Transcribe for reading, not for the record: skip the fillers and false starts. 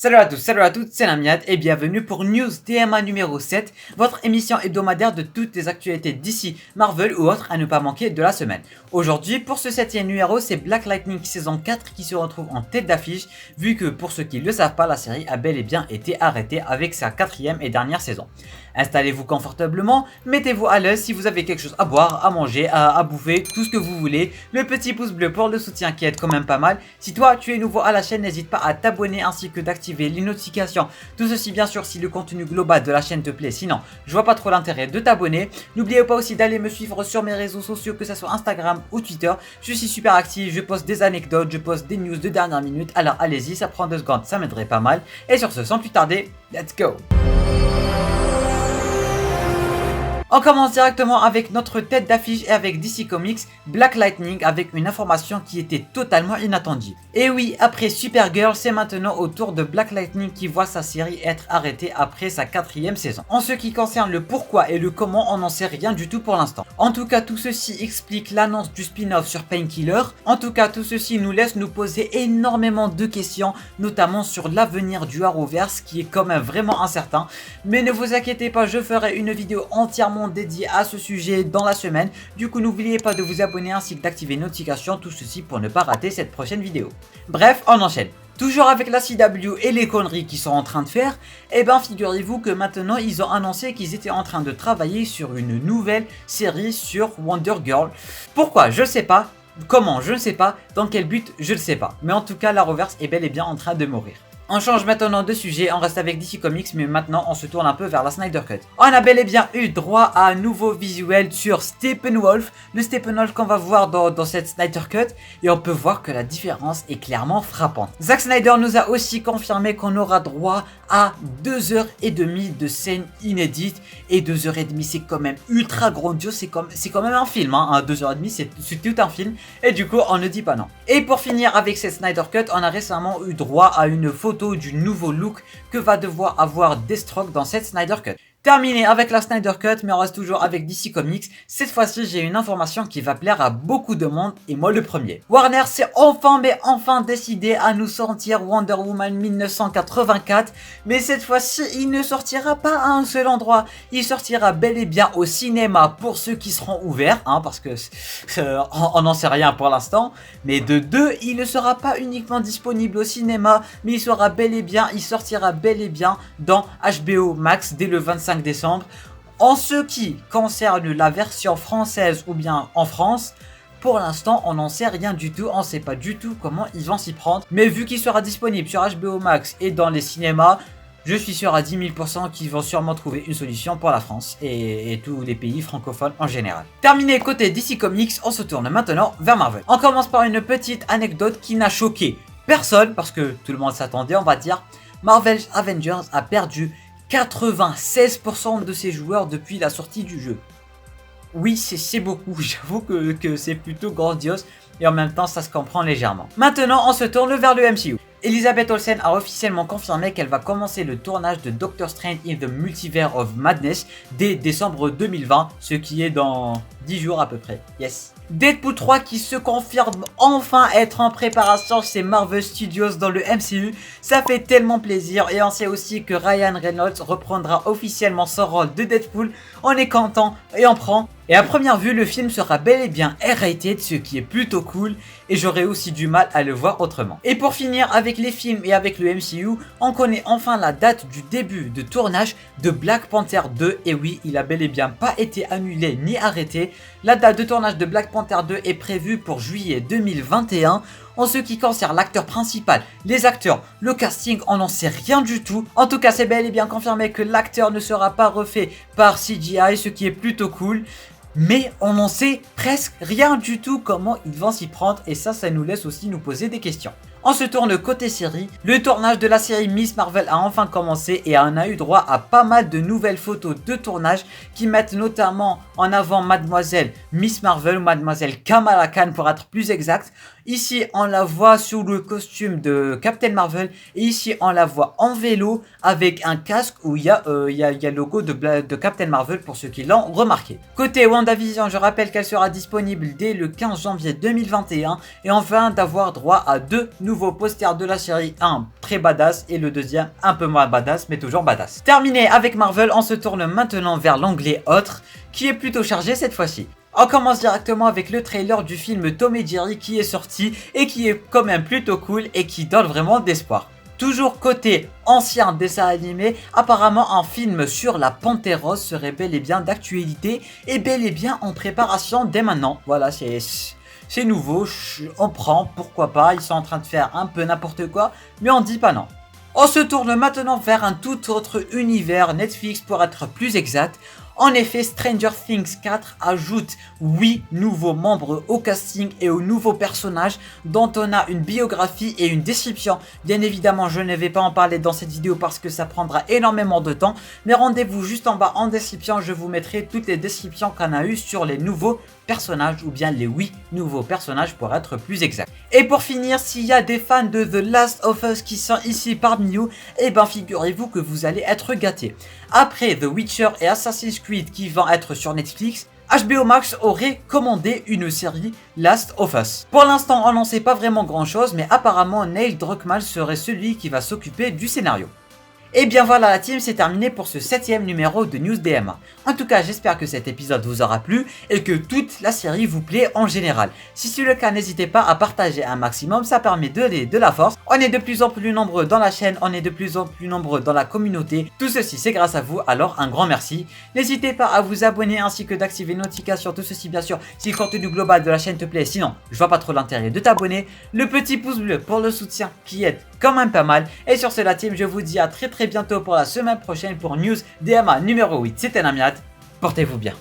Salut à tous, salut à toutes, c'est Lamiat et bienvenue pour News TMA numéro 7, votre émission hebdomadaire de toutes les actualités d'ici, Marvel ou autres à ne pas manquer de la semaine. Aujourd'hui, pour ce 7ème numéro, c'est Black Lightning saison 4 qui se retrouve en tête d'affiche, vu que pour ceux qui ne le savent pas, la série a bel et bien été arrêtée avec sa 4ème et dernière saison. Installez-vous confortablement, mettez-vous à l'aise si vous avez quelque chose à boire, à manger, à bouffer, tout ce que vous voulez. Le petit pouce bleu pour le soutien qui aide quand même pas mal. Si toi tu es nouveau à la chaîne, n'hésite pas à t'abonner ainsi que d'activer les notifications. Tout ceci bien sûr si le contenu global de la chaîne te plaît, sinon je vois pas trop l'intérêt de t'abonner. N'oubliez pas aussi d'aller me suivre sur mes réseaux sociaux, que ce soit Instagram ou Twitter. Je suis super actif, je poste des anecdotes, je poste des news de dernière minute. Alors allez-y, ça prend 2 secondes, ça m'aiderait pas mal. Et sur ce, sans plus tarder, let's go! On commence directement avec notre tête d'affiche et avec DC Comics, Black Lightning, avec une information qui était totalement inattendue. Et oui, après Supergirl, c'est maintenant au tour de Black Lightning qui voit sa série être arrêtée après sa 4ème saison. En ce qui concerne le pourquoi et le comment, on n'en sait rien du tout pour l'instant. En tout cas, tout ceci explique l'annonce du spin-off sur Painkiller. En tout cas, tout ceci nous laisse nous poser énormément de questions, notamment sur l'avenir du Arrowverse qui est quand même vraiment incertain. Mais ne vous inquiétez pas, je ferai une vidéo entièrement dédié à ce sujet dans la semaine. Du coup, n'oubliez pas de vous abonner ainsi que d'activer les notifications, tout ceci pour ne pas rater cette prochaine vidéo. Bref, on enchaîne. Toujours avec la CW et les conneries qu'ils sont en train de faire, eh ben figurez-vous que maintenant ils ont annoncé qu'ils étaient en train de travailler sur une nouvelle série sur Wonder Girl. Pourquoi? Je ne sais pas. Comment? Je ne sais pas. Dans quel but? Je ne sais pas. Mais en tout cas, l'Arrowverse est bel et bien en train de mourir. On change maintenant de sujet, on reste avec DC Comics, mais maintenant on se tourne un peu vers la Snyder Cut. On a bel et bien eu droit à un nouveau visuel sur Steppenwolf, le Steppenwolf qu'on va voir dans cette Snyder Cut, et on peut voir que la différence est clairement frappante. Zack Snyder nous a aussi confirmé qu'on aura droit à 2h30 de scènes inédites, et 2h30 c'est quand même ultra grandiose, c'est quand même un film, hein. 2h30 c'est tout un film, et du coup on ne dit pas non. Et pour finir avec cette Snyder Cut, on a récemment eu droit à une photo du nouveau look que va devoir avoir Deathstroke dans cette Snyder Cut. Terminé avec la Snyder Cut, mais on reste toujours avec DC Comics. Cette fois-ci, j'ai une information qui va plaire à beaucoup de monde, et moi le premier. Warner s'est enfin décidé à nous sortir Wonder Woman 1984, mais cette fois-ci, il ne sortira pas à un seul endroit. Il sortira bel et bien au cinéma pour ceux qui seront ouverts, hein, parce que on n'en sait rien pour l'instant. Mais de deux, il ne sera pas uniquement disponible au cinéma, mais il sortira bel et bien dans HBO Max dès le 25 décembre. En ce qui concerne la version française ou bien en France, pour l'instant on n'en sait rien du tout, on ne sait pas du tout comment ils vont s'y prendre, mais vu qu'il sera disponible sur HBO Max et dans les cinémas, je suis sûr à 10 000% qu'ils vont sûrement trouver une solution pour la France et tous les pays francophones en général. Terminé côté DC Comics, on se tourne maintenant vers Marvel. On commence par une petite anecdote qui n'a choqué personne, parce que tout le monde s'attendait, on va dire. Marvel's Avengers a perdu 96% de ses joueurs depuis la sortie du jeu. Oui, c'est beaucoup, j'avoue que c'est plutôt grandiose, et en même temps ça se comprend légèrement. Maintenant on se tourne vers le MCU. Elizabeth Olsen a officiellement confirmé qu'elle va commencer le tournage de Doctor Strange in the Multiverse of Madness dès décembre 2020, ce qui est dans 10 jours à peu près. Yes. Deadpool 3 qui se confirme enfin être en préparation chez Marvel Studios dans le MCU, ça fait tellement plaisir, et on sait aussi que Ryan Reynolds reprendra officiellement son rôle de Deadpool. On est content et on prend. Et à première vue, le film sera bel et bien R-rated, ce qui est plutôt cool, et j'aurais aussi du mal à le voir autrement. Et pour finir avec les films et avec le MCU, on connaît enfin la date du début de tournage de Black Panther 2, et oui, il a bel et bien pas été annulé ni arrêté. La date de tournage de Black Panther 2 est prévue pour juillet 2021. En ce qui concerne l'acteur principal, les acteurs, le casting, on n'en sait rien du tout. En tout cas, c'est bel et bien confirmé que l'acteur ne sera pas refait par CGI, ce qui est plutôt cool. Mais on n'en sait presque rien du tout comment ils vont s'y prendre, et ça nous laisse aussi nous poser des questions. On se tourne côté série, le tournage de la série Miss Marvel a enfin commencé et on a eu droit à pas mal de nouvelles photos de tournage qui mettent notamment en avant Mademoiselle Miss Marvel ou Mademoiselle Kamala Khan pour être plus exact. Ici on la voit sous le costume de Captain Marvel, et ici on la voit en vélo avec un casque où il y a le logo de Captain Marvel pour ceux qui l'ont remarqué. Côté WandaVision, je rappelle qu'elle sera disponible dès le 15 janvier 2021 et on vient d'avoir droit à 2 nouvelles nouveau poster de la série 1 très badass et le deuxième un peu moins badass mais toujours badass. Terminé avec Marvel, on se tourne maintenant vers l'onglet autre qui est plutôt chargé cette fois-ci. On commence directement avec le trailer du film Tom et Jerry qui est sorti et qui est quand même plutôt cool et qui donne vraiment d'espoir. Toujours côté ancien dessin animé, apparemment un film sur la Panthère Rose serait bel et bien d'actualité et bel et bien en préparation dès maintenant. Voilà, c'est nouveau, on prend, pourquoi pas, ils sont en train de faire un peu n'importe quoi, mais on dit pas non. On se tourne maintenant vers un tout autre univers, Netflix pour être plus exact. En effet, Stranger Things 4 ajoute 8 nouveaux membres au casting et aux nouveaux personnages dont on a une biographie et une description. Bien évidemment, je ne vais pas en parler dans cette vidéo parce que ça prendra énormément de temps. Mais rendez-vous juste en bas en description, je vous mettrai toutes les descriptions qu'on a eues sur les nouveaux personnages ou bien les 8 nouveaux personnages pour être plus exact. Et pour finir, s'il y a des fans de The Last of Us qui sont ici parmi nous, eh ben figurez-vous que vous allez être gâtés. Après The Witcher et Assassin's Creed qui vont être sur Netflix, HBO Max aurait commandé une série Last of Us. Pour l'instant, on n'en sait pas vraiment grand chose, mais apparemment Neil Druckmann serait celui qui va s'occuper du scénario. Et bien voilà la team, c'est terminé pour ce 7e numéro de News DMA. En tout cas, j'espère que cet épisode vous aura plu et que toute la série vous plaît en général. Si c'est le cas, n'hésitez pas à partager un maximum, ça permet de donner de la force. On est de plus en plus nombreux dans la chaîne, on est de plus en plus nombreux dans la communauté. Tout ceci c'est grâce à vous, alors un grand merci. N'hésitez pas à vous abonner ainsi que d'activer les notifications, tout ceci bien sûr si le contenu global de la chaîne te plaît. Sinon, je vois pas trop l'intérêt de t'abonner. Le petit pouce bleu pour le soutien qui aide quand même pas mal. Et sur ce la team, je vous dis à très bientôt pour la semaine prochaine pour News DMA numéro 8. C'était Namiat, portez-vous bien.